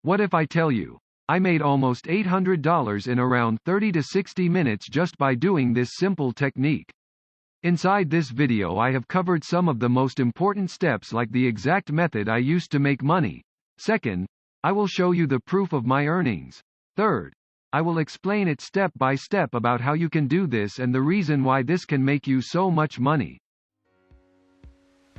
What if I tell you, I made almost $800 in around 30 to 60 minutes just by doing this simple technique? Inside this video I have covered some of the most important steps, like the exact method I used to make money. Second, I will show you the proof of my earnings. Third, I will explain it step by step about how you can do this and the reason why this can make you so much money.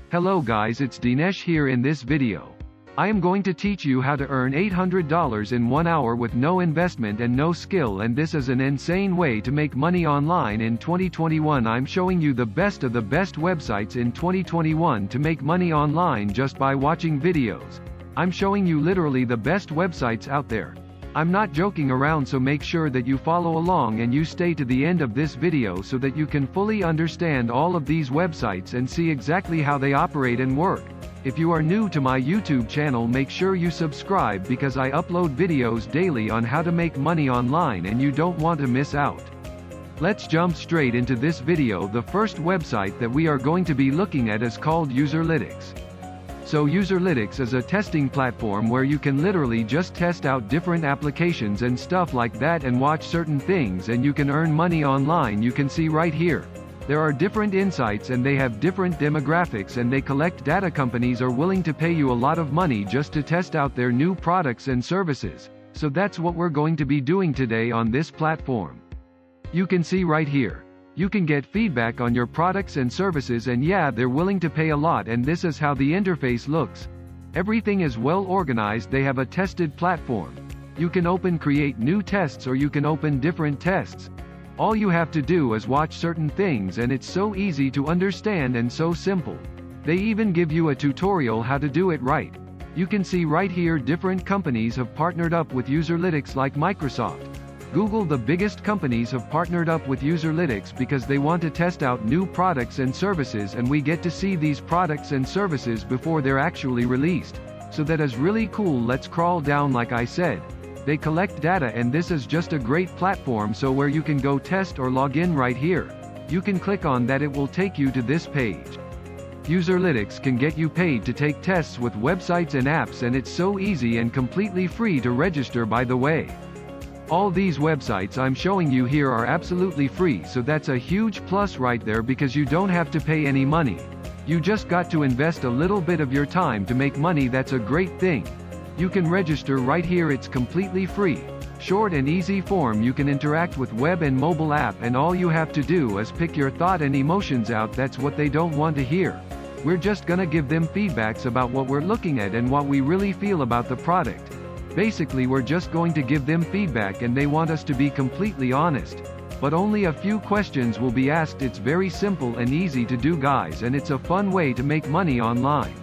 Hello guys, it's Dinesh here. In this video, I am going to teach you how to earn $800 in 1 hour with no investment and no skill, and this is an insane way to make money online in 2021. I'm showing you the best of the best websites in 2021 to make money online just by watching videos. I'm showing you literally the best websites out there. I'm not joking around, so make sure that you follow along and you stay to the end of this video so that you can fully understand all of these websites and see exactly how they operate and work. If you are new to my YouTube channel, make sure you subscribe because I upload videos daily on how to make money online and you don't want to miss out. Let's jump straight into this video. The first website that we are going to be looking at is called Userlytics. So Userlytics is a testing platform where you can literally just test out different applications and stuff like that and watch certain things, and you can earn money online. You can see right here, there are different insights and they have different demographics and they collect data. Companies are willing to pay you a lot of money just to test out their new products and services. So that's what we're going to be doing today on this platform. You can see right here, you can get feedback on your products and services, and yeah, they're willing to pay a lot, and this is how the interface looks. Everything is well organized. They have a tested platform. You can create new tests, or you can open different tests. All you have to do is watch certain things, and it's so easy to understand and so simple. They even give you a tutorial how to do it right. You can see right here different companies have partnered up with Userlytics, like Microsoft, Google. The biggest companies have partnered up with Userlytics because they want to test out new products and services, and we get to see these products and services before they're actually released. So that is really cool. Let's scroll down. Like I said, they collect data, and this is just a great platform. So where you can go test or log in right here, you can click on that, it will take you to this page. Userlytics can get you paid to take tests with websites and apps, and it's so easy and completely free to register, by the way. All these websites I'm showing you here are absolutely free, so that's a huge plus right there because you don't have to pay any money. You just got to invest a little bit of your time to make money. That's a great thing. You can register right here. It's completely free. Short and easy form. You can interact with web and mobile app, and all you have to do is pick your thought and emotions out. That's what they don't want to hear. We're just gonna give them feedbacks about what we're looking at and what we really feel about the product. Basically, we're just going to give them feedback, and they want us to be completely honest. But only a few questions will be asked. It's very simple and easy to do, guys, and it's a fun way to make money online.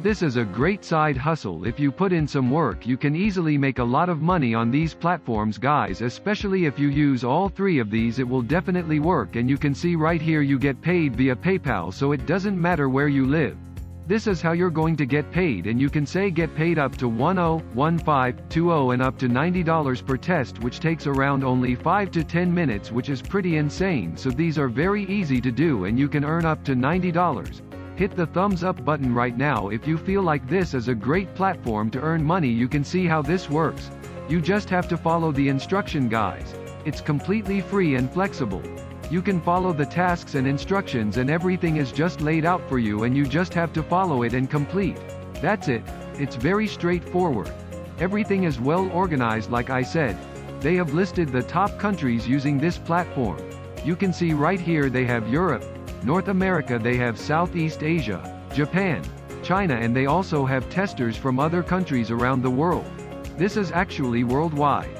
This is a great side hustle. If you put in some work, you can easily make a lot of money on these platforms, guys, especially if you use all three of these. It will definitely work, and you can see right here you get paid via PayPal, so it doesn't matter where you live. This is how you're going to get paid, and you can say get paid up to $10, $15, $20 and up to $90 per test, which takes around only 5 to 10 minutes, which is pretty insane. So these are very easy to do, and you can earn up to $90. Hit the thumbs up button right now if you feel like this is a great platform to earn money. You can see how this works. You just have to follow the instruction, guys. It's completely free and flexible. You can follow the tasks and instructions, and everything is just laid out for you, and you just have to follow it and complete. That's it. It's very straightforward. Everything is well organized. Like I said, they have listed the top countries using this platform. You can see right here they have Europe, North America, they have Southeast Asia, Japan, China, and they also have testers from other countries around the world. This is actually worldwide.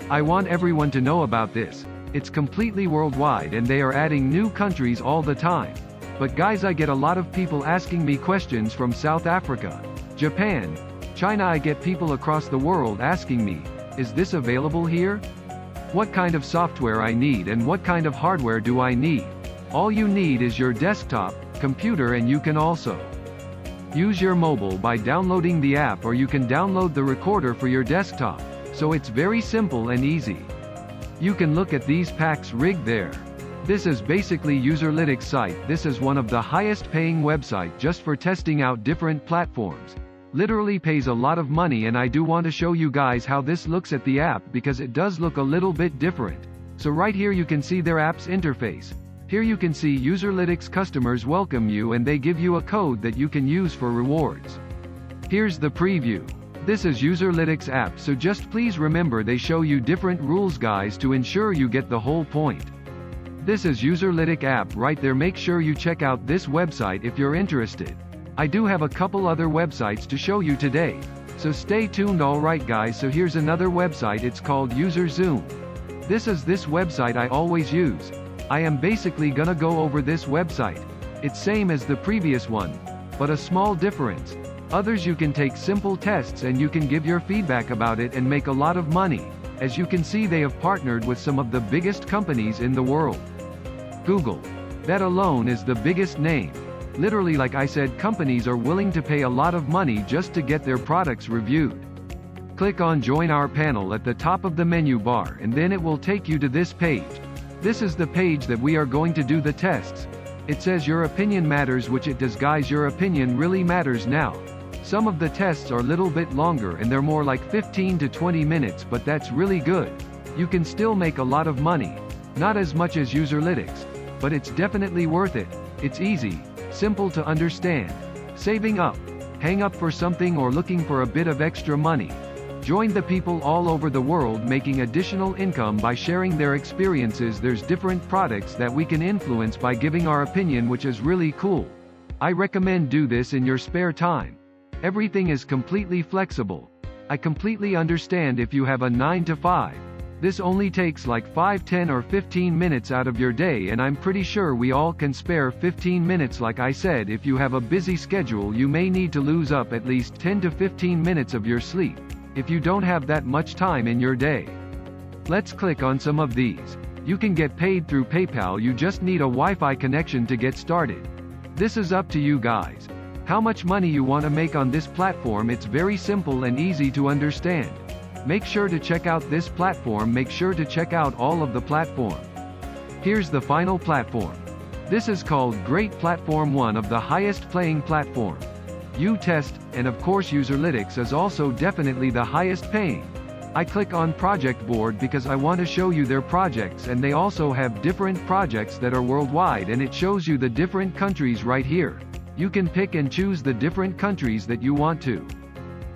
I want everyone to know about this. It's completely worldwide, and they are adding new countries all the time. But guys, I get a lot of people asking me questions from South Africa, Japan, China. I get people across the world asking me, is this available here? What kind of software I need and what kind of hardware do I need? All you need is your desktop, computer, and you can also use your mobile by downloading the app, or you can download the recorder for your desktop. So it's very simple and easy. You can look at these packs rigged there. This is basically Userlytics site. This is one of the highest paying website just for testing out different platforms. Literally pays a lot of money, and I do want to show you guys how this looks at the app because it does look a little bit different. So right here you can see their app's interface. Here you can see Userlytics customers welcome you and they give you a code that you can use for rewards. Here's the preview. This is Userlytics app, so just please remember they show you different rules guys to ensure you get the whole point. This is Userlytics app right there. Make sure you check out this website if you're interested. I do have a couple other websites to show you today, so stay tuned. Alright guys, so here's another website, it's called Userzoom. This website I always use. I am basically gonna go over this website. It's same as the previous one, but a small difference. Others you can take simple tests and you can give your feedback about it and make a lot of money. As you can see, they have partnered with some of the biggest companies in the world. Google. That alone is the biggest name. Literally, like I said, companies are willing to pay a lot of money just to get their products reviewed. Click on Join Our Panel at the top of the menu bar and then it will take you to this page. This is the page that we are going to do the tests. It says your opinion matters, which it does guys, your opinion really matters now. Some of the tests are a little bit longer and they're more like 15 to 20 minutes, but that's really good. You can still make a lot of money. Not as much as Userlytics, but it's definitely worth it. It's easy, simple to understand. Saving up, hang up for something or looking for a bit of extra money. Join the people all over the world making additional income by sharing their experiences. There's different products that we can influence by giving our opinion, which is really cool. I recommend do this in your spare time. Everything is completely flexible. I completely understand if you have a 9 to 5. This only takes like 5, 10 or 15 minutes out of your day, and I'm pretty sure we all can spare 15 minutes. Like I said, if you have a busy schedule you may need to lose up at least 10 to 15 minutes of your sleep, if you don't have that much time in your day. Let's click on some of these. You can get paid through PayPal, you just need a Wi-Fi connection to get started. This is up to you guys. How much money you want to make on this platform, it's very simple and easy to understand. Make sure to check out this platform, make sure to check out all of the platform. Here's the final platform. This is called Great Platform, one of the highest paying platform. U-Test, and of course Userlytics is also definitely the highest paying. I click on Project Board because I want to show you their projects, and they also have different projects that are worldwide, and it shows you the different countries right here. You can pick and choose the different countries that you want to.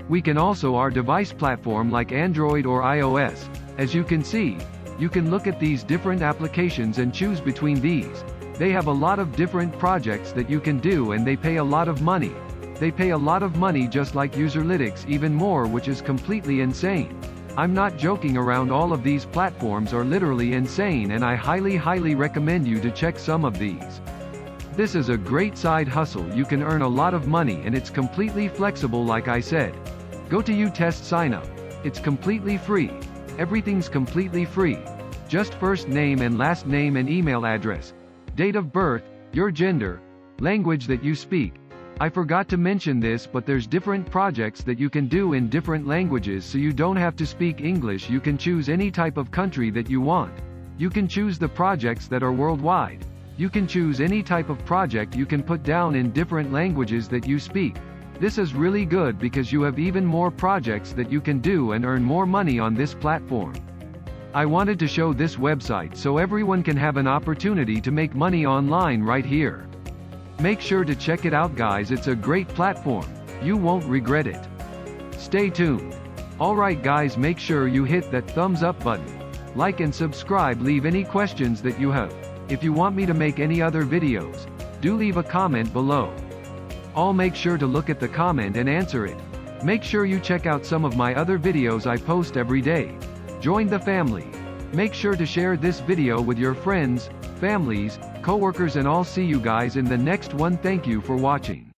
We can also our device platform like Android or iOS. As you can see, you can look at these different applications and choose between these. They have a lot of different projects that you can do, and they pay a lot of money. They pay a lot of money just like Userlytics, even more, which is completely insane. I'm not joking around, all of these platforms are literally insane, and I highly recommend you to check some of these. This is a great side hustle, you can earn a lot of money and it's completely flexible. Like I said, go to U-Test, sign up. It's completely free. Everything's completely free. Just first name and last name and email address, date of birth, your gender, language that you speak. I forgot to mention this, but there's different projects that you can do in different languages, so you don't have to speak English. You can choose any type of country that you want. You can choose the projects that are worldwide. You can choose any type of project you can put down in different languages that you speak. This is really good because you have even more projects that you can do and earn more money on this platform. I wanted to show this website so everyone can have an opportunity to make money online right here. Make sure to check it out guys, it's a great platform. You won't regret it. Stay tuned. Alright guys, make sure you hit that thumbs up button. Like and subscribe, leave any questions that you have. If you want me to make any other videos, do leave a comment below. I'll make sure to look at the comment and answer it. Make sure you check out some of my other videos I post every day. Join the family. Make sure to share this video with your friends, families, coworkers, and I'll see you guys in the next one. Thank you for watching.